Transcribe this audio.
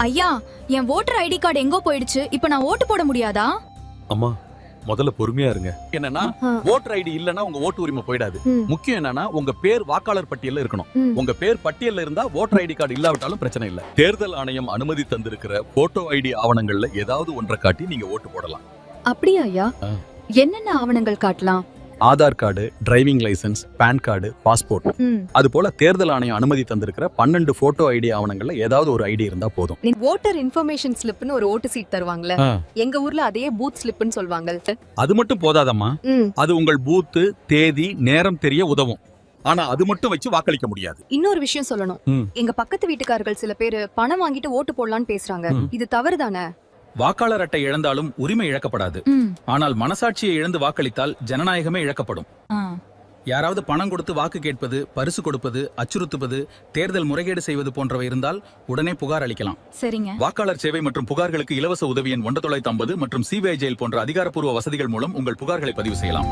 ஐயா, என் voter ID card எங்கோ போயிடுச்சு. இப்ப நான் ஓட்டு போட முடியாதா? அம்மா முதல்ல பொறுமையா இருங்க. என்னன்னா ஓட்டர் ஐடி இல்லனா உங்க ஓட்டு உரிமை போயிடாது. முக்கியம் என்னன்னா உங்க பேர் வாக்காளர் பட்டியல்ல இருக்கணும். உங்க பேர் பட்டியல்ல இருந்தா ஓட்டர் ஐடி கார்டு இல்லாவிட்டாலும் பிரச்சனை இல்ல. தேர்தல் ஆணையம் அனுமதி தந்திருக்கிற போட்டோ ஐடி ஆவணங்கள்ல ஏதாவது ஒன்றை காட்டி நீங்க ஓட்டு போடலாம். அப்படியா ஐயா? என்னென்ன ஆவணங்கள் காட்டலாம்? Aadhaar card, driving licence, PAN card, passport. அது போல தேர்தல் ஆணையம் அனுமதி தந்திருக்கிற 12 போட்டோ ஐடி ஆவணங்கள்ல ஏதாவது ஒரு ஐடி இருந்தா போதும். ஓட்டர் இன்ஃபர்மேஷன் ஸ்லிப்னு ஒரு ஓட்டு சீட் தருவாங்கல, எங்க ஊர்ல அதே பூத் ஸ்லிப்னு சொல்வாங்க. அது மட்டும் போதாதம்மா, அது உங்கள் பூத்து, தேதி, நேரம் தெரிய உதவும். ஆனா அது மட்டும் வச்சு வாக்களிக்க முடியாது. இன்னொரு விஷயம் சொல்லணும். எங்க பக்கத்து வீட்டுக்காரர்கள் சில பேர் பணம் வாங்கிட்டு ஓட்டு போடலான்னு பேசுறாங்க. இது தவறுதானே? வாக்காளர் அட்டை இழந்தாலும் உரிமை இழக்கப்படாது. ஆனால் மனசாட்சியை இழந்து வாக்களித்தால் ஜனநாயகமே இழக்கப்படும். யாராவது பணம் கொடுத்து வாக்கு கேட்பது, பரிசு கொடுப்பது, அச்சுறுத்துவது, தேர்தல் முறைகேடு செய்வது போன்றவை இருந்தால் உடனே புகார் அளிக்கலாம். சரிங்க. வாக்காளர் சேவை மற்றும் புகார்களுக்கு இலவச உதவி எண் 1950 மற்றும் சிபிஐ ஜெயில் போன்ற அதிகாரப்பூர்வ வசதிகள் மூலம் உங்கள் புகார்களை பதிவு செய்யலாம்.